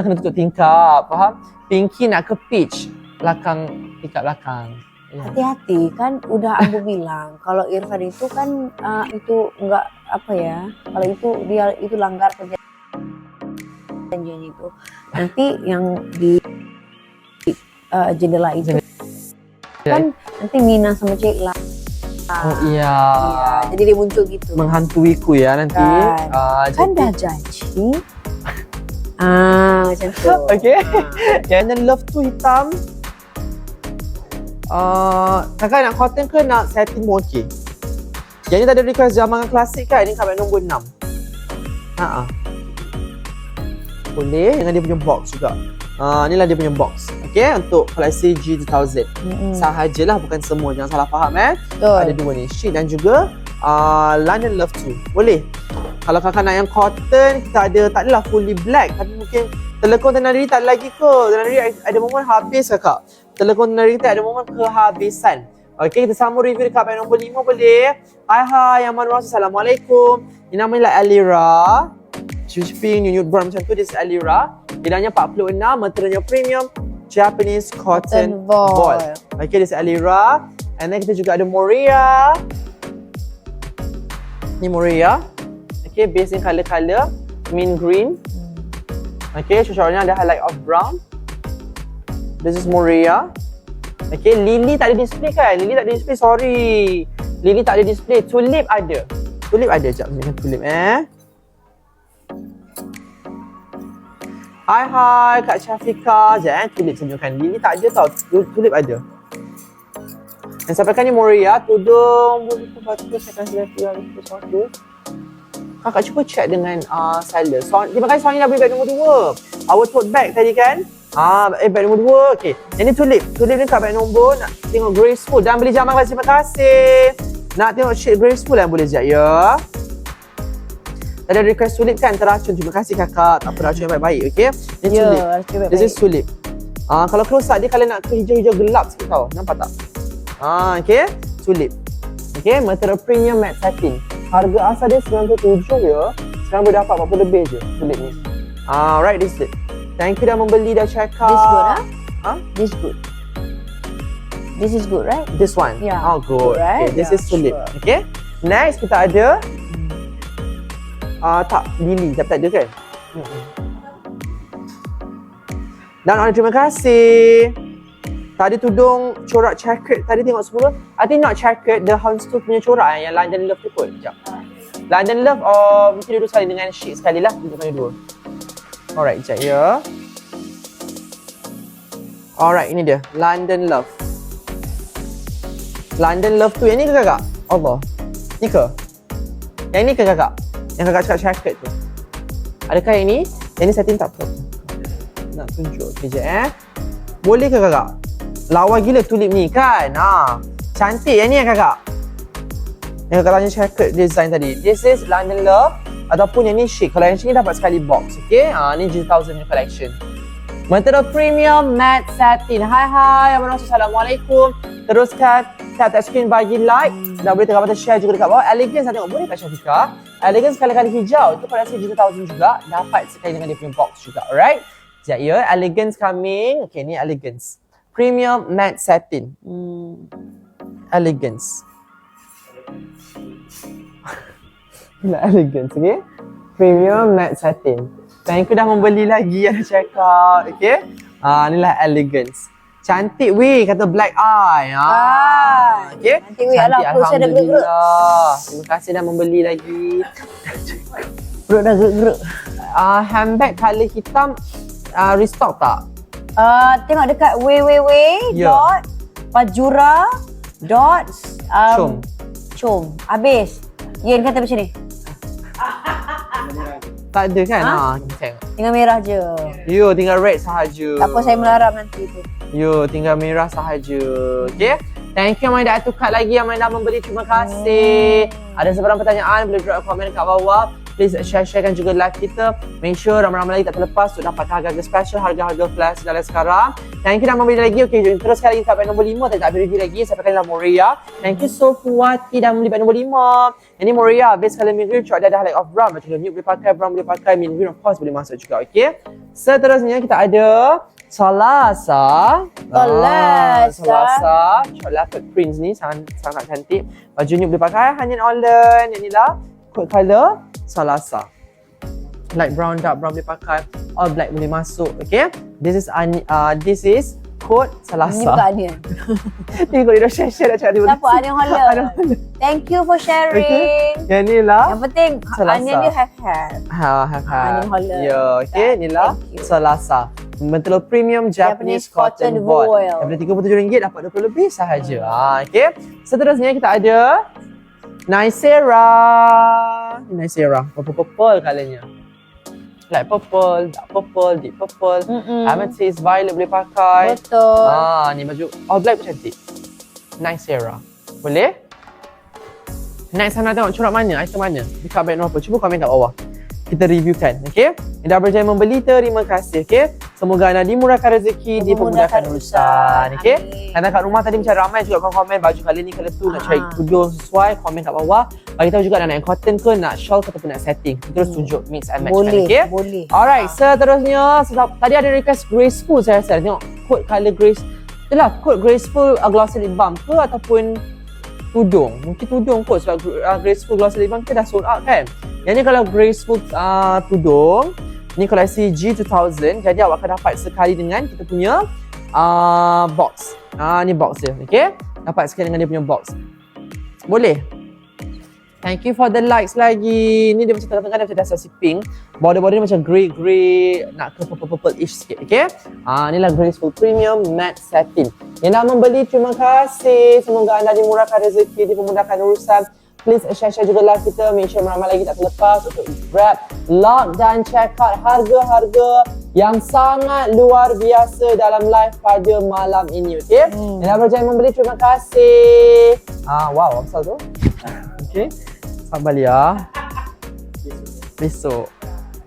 kena tutup tingkap, faham? Pinky nak ke peach, tingkap belakang. Ya. Hati-hati kan udah aku bilang kalau Irfan itu kan itu enggak apa ya, kalau itu langgar perjanjian itu. Nanti yang di jendela itu kan nanti Mina sama Cik lah. Oh iya. Jadi dia muncul gitu. Menghantuiku ya nanti. Kan dah janji. Macam tu. Okay. Yang love tu hitam. Kakak nak cotton ke nak satin pun okey. Yang ni tadi request zaman klasik kan, ni kat nombor 6. Boleh dengan dia punya box juga. Inilah dia punya box. Okey, untuk koleksi G2000. Sahajalah, bukan semua, jangan salah faham Betul. Ada dua ni, sheet dan juga London Love 2. Boleh. Kalau kakak nak yang cotton, kita ada, tak adalah fully black, tapi mungkin telekong tenari tak ada lagi ke. Tenari ada momen habis kakak. Telekong tenari kita ada momen kehabisan. Okey, kita sambung review dekat beg nombor 5 boleh. Hai Yang Manual, Assalamualaikum. Ini namanya Alira. Shipping New Brown macam tu, this is Alira. Bidangnya 46, materialnya premium Japanese cotton ball. Okay, this is Alira. And then kita juga ada Moria. Ni Moria. Okay, base ni colour mint green. Okay, short-shortnya ada highlight of brown. This is Moria. Okay, Lily tak ada display kan? Lily tak ada display, sorry. Lily tak ada display. Tulip ada. Tulip ada, sekejap. Tunjukkan tulip Hai Kak Syafika. Sekejap tulip tunjukkan. Lily tak ada tau. Tulip ada. Dan sampaikan ni Moria. Tudung boleh ke batu saya akan sudah sesuatu. Kakak cuba check dengan seller. Terima kasih Sony dah beli beg nombor 2. Our tote bag tadi kan? Beg nombor 2. Okey. Yang ni tulip. Tulip ni kat beg nombor. Nak tengok graceful. Dan beli jaman kasih. Terima kasih. Nak tengok shade graceful yang boleh sekejap ya. Tadi ada request tulip kan? Teracun. Terima kasih kakak. Tak apa, racun yang baik-baik. Okey. Ni tulip. This is tulip. Kalau close up dia kalau nak ke hijau-hijau gelap sikit tau. Nampak tak? Okey. Tulip. Okey. Material premium matte satin. Harga asal dia 97 ya. Sekarang boleh dapat 40 lebih je tulip ni. Right, this is it. Thank you dah membeli, dah check out. This good This good. This is good, right? This one? Yeah. Oh, good. Right? Okay, this is tulip. Sure. Okay. Next, kita ada tak, lily. Tapi tak ada kan? Dan terima kasih. Tadi tudung corak checkered. Tadi tengok semua. I think not checkered. The Houndstooth punya corak yang London Love tu kot. Sekejap. London Love mungkin dua sekali dengan sheet sekali lah. Tunjukkan dua. Alright, sekejap ya. Alright, ini dia. London Love. London Love tu yang ni ke kakak? Allah. Ni ke? Yang ni ke kakak? Yang kakak cakap checkered tu. Adakah yang ni? Yang ni satin tak apa. Nak tunjuk. Sekejap Boleh ke kakak? Lawa gila tulip ni kan? Cantik yang ni kakak. Yang kakak tanya checkered design tadi. This is London Love ataupun yang ni chic. Kalau yang chic ni dapat sekali box. Okay? Ni G2000 ni collection. Material premium matte satin. Hai Assalamualaikum. Teruskan tap screen bagi like dan boleh tengok button share juga dekat bawah. Elegance tengok boleh Kak Syafika. Elegance kali-kali hijau. Itu koleksi G2000 juga. Dapat sekali dengan dia punya box juga. Alright? Sekejap ya. Elegance coming. Okay, ni Elegance. Premium matte satin. Elegance. Nak Elegance, okay? Premium matte satin. Thank you dah membeli lagi yang check out, okay? Inilah Elegance. Cantik weh, kata black eye. Okay? Cantik weh, Alhamdulillah. Terima kasih dah membeli lagi. Perut dah gerak-gerak. Handbag colour hitam, restock tak? Tengok dekat www.pajura.com. Habis. Yen kata macam ni. Tak ada kan? Tengok. Tinggal merah je. Yo, tinggal red sahaja. Tak apa, saya melarap nanti tu. Yo, tinggal merah sahaja. Okay? Thank you yang dah tukar lagi, yang dah membeli. Terima kasih. Ada sebarang pertanyaan, boleh drop komen kat bawah. Please share-sharekan juga live kita. Make sure ramai-ramai lagi tak terlepas untuk dapat harga-harga special, harga-harga flash dalam sekarang. Thank you dah membeli lagi. Okay, terus sekali lagi kat beg nombor 5. Tak beli lagi. Saya pakai dalam Moria. Thank you so Fuati dah membeli beg nombor 5. Ini Moria. Base color mint green. Ada highlight of brown. Macam nude boleh pakai, brown boleh pakai, mint green of course boleh masuk juga. Okay. Seterusnya kita ada Salasa. Salasa. Chocolate prints ni sangat cantik. Baju ni boleh pakai Hanyan Olen. Yang ni lah coat colour Salasa. Light brown, dark brown boleh pakai. All black boleh masuk. Okay. This is coat Salasa. Ini bukan Anian. Ni kau dah share dah cakap dia. Siapa Anian Holland? Thank you for sharing. Okay. Yang ni lah Yang penting Salasa. Anian dia have hair. Have. Anian Holland. Ya, okay. Ni lah Salasa. Betul premium Japanese cotton wool. Daripada RM37 dapat 20 lebih sahaja. Okay. Seterusnya kita ada Nicera. Purple colournya. Light purple, dark purple, deep purple, amethyst, violet boleh pakai. Betul. Ni baju all black pun cantik. Nicera. Boleh? Next time nak tengok corak mana, item mana, dekat beg apa, cuba komen kat bawah. Kita reviewkan, okey? Yang dah berjaya membeli, terima kasih, okey? Semoga anda dimurahkan rezeki, dipermudahkan urusan, okey? Anda kat rumah tadi macam ramai juga komen baju kali ni, kala tu nak cari tudung sesuai, komen kat bawah. Bagi tahu juga nak yang cotton ke, nak shawl ke ataupun nak setting. Kita terus tunjuk mix and match kan, okey? Boleh. Alright, seterusnya tadi ada request graceful saya rasa. Tengok coat colour grace. Itulah coat graceful glossy lip balm ke ataupun tudung. Mungkin tudung kot sebab graceful glossy lip balm kita dah sold out kan. Yang ni kalau graceful tudung, ni koleksi G2000. Jadi awak akan dapat sekali dengan kita punya box. Ni box dia, okey? Dapat sekali dengan dia punya box. Boleh? Thank you for the likes lagi. Ni dia macam tengah-tengah dia macam dasar si pink. Border-border dia macam grey, nak ke purple-ish sikit, okey? Ni lah graceful premium matte satin. Yang dah membeli, terima kasih. Semoga anda dimurahkan rezeki, dipermudahkan urusan. Please share juga live kita. Make sure ramai lagi tak terlepas untuk grab, lock dan check out harga-harga yang sangat luar biasa dalam live pada malam ini, okey? Yang dah berjaya membeli, terima kasih. Wow, apa tu? Okey. Sabar ya. Besok.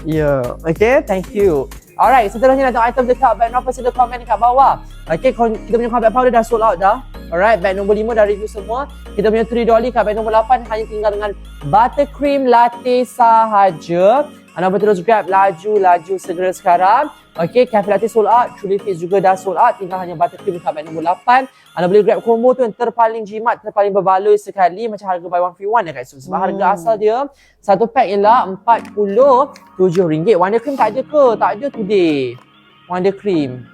Ya. Okay, thank you. Alright, seterusnya nak tengok item dekat bag nombor sila komen dekat bawah. Okay, kita punya combat powder dah sold out dah. Alright, bag nombor 5 dah review semua. Kita punya 3 dolly kat bag nombor 8 hanya tinggal dengan buttercream latte sahaja. Anda boleh terus grab laju segera sekarang. Okay, cafe latte sold out, Truly Fizz juga dah sold out. Tinggal hanya buttercream dekat bag nombor 8. Anda boleh grab combo tu yang terpaling jimat, terpaling berbaloi sekali. Macam harga buy one free one dekat situ. Sebab harga asal dia, satu pack ialah RM47. Wonder Cream tak ada ke? Tak ada today. Wonder Cream.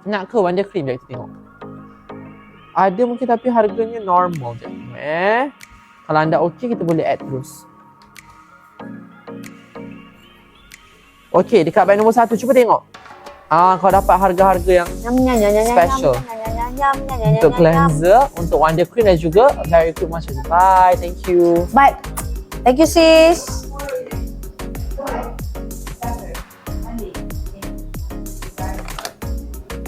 Nak ke Wonder Cream? Jom kita tengok. Ada mungkin tapi harganya normal je. Kalau anda okey, kita boleh add terus. Okey, dekat bag nombor 1, cuba tengok. Kau dapat harga-harga yang special. Untuk cleanser, untuk Wonder Cream dan juga Very Good Moisturizer. Bye, thank you. Bye. Thank you sis.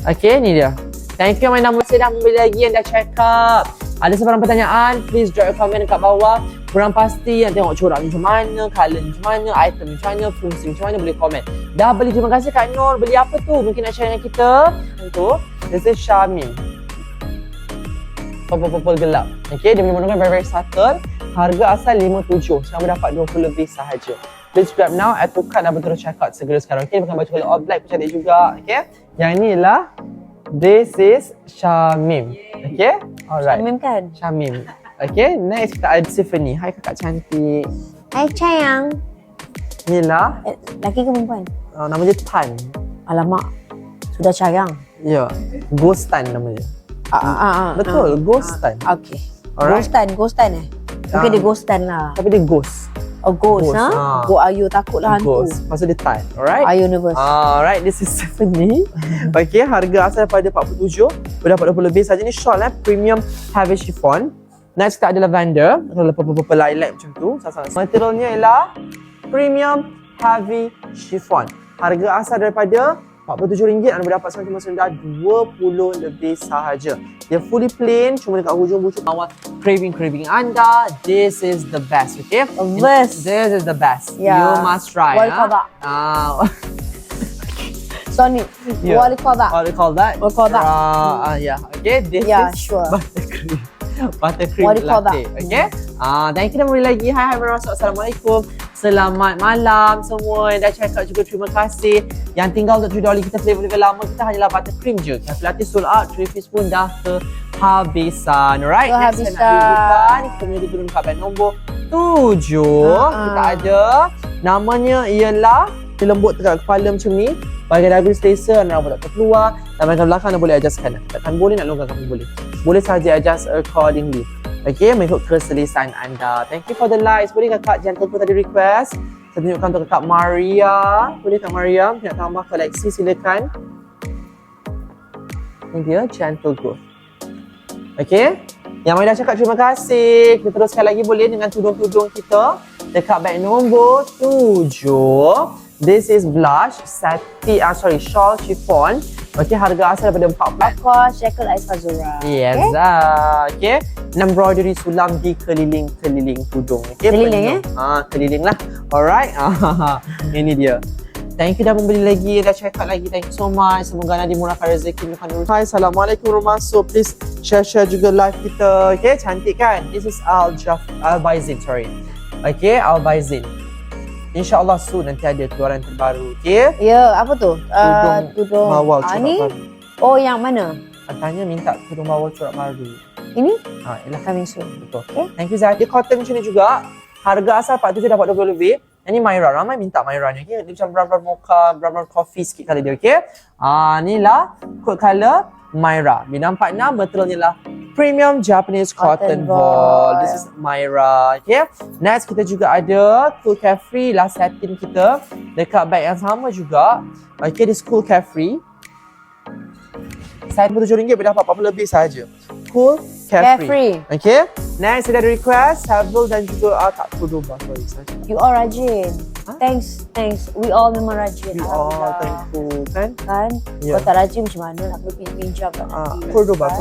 Okay, ni dia. Thank you yang dah membeli lagi, yang dah check up. Ada sebarang pertanyaan, please drop your comment dekat bawah. Kurang pasti yang tengok corak macam mana, colour macam mana, item macam mana, fungsi macam mana, boleh komen. Dah beli, terima kasih Kak Nur. Beli apa tu? Mungkin nak share dengan kita. Untuk this is Shamim. Purple gelap. Okay, dia menggunakan very subtle. Harga asal RM57. Sekarang dapat 20 lebih sahaja. Please grab now. Tukar dan terus check out segera sekarang. Okay, bukan baju colour all black pun cantik juga. Okay, yang ni lah this is Shamim. Okay, alright. Shamim kan? Shamim. Okay, next kita ada Tiffany. Hai kakak cantik. Hai sayang. Inilah. Laki ke perempuan? Nama dia Tan. Alamak. Sudah sayang. Ya, Ghost Tan nama dia. Betul, Ghost Tan. Okay. Alright. Ghost Tan Mungkin dia Ghost Tan lah. Tapi dia Ghost. Oh, Ghost. Go Ayu takut lah hantu. Ghost. Lepas tu dia Tan. Alright. Ayu nervous. Alright, this is Tiffany. Okay, harga asal daripada 47. Berdapat 20 lebih saja. Ni short premium heavy chiffon. Next kita ada lavender. Kalau purple lilac macam tu. Materialnya ialah premium heavy chiffon. Harga asal daripada RM47 anda boleh dapatkan cuma sendah 20 lebih sahaja. Dia fully plain, cuma dekat hujung bucu bawah craving anda. This is the best, okay? Best. This is the best. Yeah. You must try. What do you call that? Sonic. Yeah. What do you call that? What do you call that? What do you call that? Yeah. Okay, this Yeah, is sure. buttercream. Buttercream What do you call latte. Okay? Dan kita boleh lagi. Hai Merasa. Assalamualaikum. Selamat malam semua. Dah check out juga. Terima kasih. Yang tinggal untuk $3 kita flavor-flavor lama kita hanyalah buttercream je. Cafe latte sold out. 3 piece pun dah kehabisan. Alright. Next saya nak tunjukkan. Kita boleh turun kat beg nombor 7. Kita ada. Namanya ialah lembut tegak kepala macam ni. Bahagian diabetes laser, rambut tak terkeluar. Dan bahagian belakang anda boleh adjust kanan. Takkan boleh, nak longgarkan pun boleh. Boleh saja adjust accordingly. Okay, mengikut keselesaan anda. Thank you for the likes. Boleh kakak Gentle pun tadi request. Saya tunjukkan untuk kakak Maria. Boleh Kak Maria nak tambah koleksi, silakan. Ini dia Gentle Growth. Okay. Yang mana dah cakap terima kasih. Kita teruskan lagi boleh dengan tudung-tudung kita. Dekat beg nombor 7. This is blush, shawl chiffon. Okay, harga asal daripada 14. Cost Shekel Ais Fazura. Yes, okay. Embroidery sulam di keliling-keliling tudung. Okay, Keliling keliling lah. Alright. Ini dia. Thank you dah membeli lagi, dah check out lagi. Thank you so much. Semoga anda dimurahkan rezeki. Hai, Assalamualaikum Romanso. Please share juga live kita. Okay, cantik kan? This is Albaizin, sorry. Okay, Albaizin. InsyaAllah soon nanti ada keluaran terbaru. Okay? Ya, apa tu? Tudung bawal corak ni? baru. Oh, yang mana? Katanya minta tudung bawal corak baru. Ini? Ialah. Coming soon. Betul. Okay. Thank you Zahid. Dia cotton macam ni juga. Harga asal 47 dapat 20 lebih. Yang ni Myra. Ramai minta Myra ni. Okay? Dia macam brown mocha, brown coffee sikit kali dia. Okay? Ni lah code colour Myra. B646 materialnya lah premium Japanese cotton ball. This is Myra. Okay? Next kita juga ada Cool Carefree lah satin kita. Dekat bag yang sama juga. Okay, this Cool Carefree. RM47 boleh dapat 40 lebih sahaja. Cool Carefree. Okay? Next, kita ada request, Havel dan juga tak tudung sorry saja. You all rajin. Thanks. We all memang rajin. You all thankful kan? Kalau tak rajin macam mana nak pergi pinjam kat nanti. Cordoba.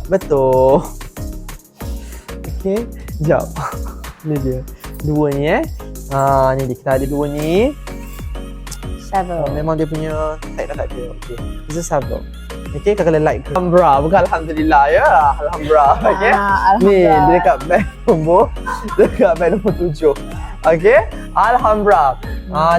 Betul. Okay, sekejap. Ni dia. Dua ni ni dia. Kita ada dua ni. Seven. Memang dia punya tag dah tak ada. Okay. This is Havel. Okay, kakak like Alhambra. Bukan Alhamdulillah ya. Alhambra. Okay. Ni, dia dekat beg nombor 7. Okay. Alhambra.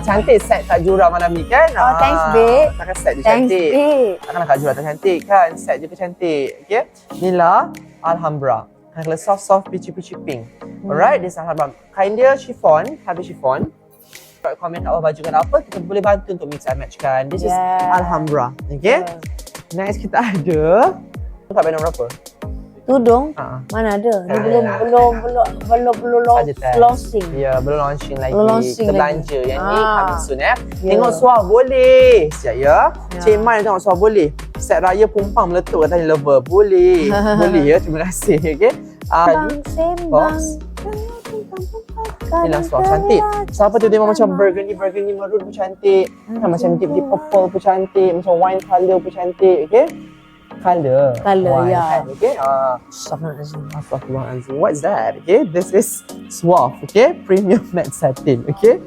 Cantik set Kak Jura malam ni kan? Thanks babe. Takkan set je cantik. Thanks babe. Takkan Kak Jura tak cantik kan? Set je ke cantik. Okay. Inilah Alhambra. Kalau soft peachy pink. Alright, this Alhambra. Kain dia chiffon, habis chiffon. Komen kat bawah baju kan apa, kita boleh bantu untuk mix and match kan. This is Alhambra. Okay. Next kita ada kat beg nombor berapa? Tudung? Mana ada? Ni belum launching. Ya, belum launching lagi. Kita belanja yang ni coming soon Tengok suah boleh. Siap ya. Cik Mai tengok suah boleh. Set raya pumpang meletup kat tali lover. Boleh. Boleh ya. Terima kasih. Okay. Sembang. Inilah suah cantik. Siapa tu memang macam burgundy maroon pun cantik. Macam deep purple pun cantik. Macam wine colour pun cantik. Okay. Colour, ya. Okay. Astaghfirullahalazim. What's that? Okay. This is Suave. Okay. Premium matte satin. Okay.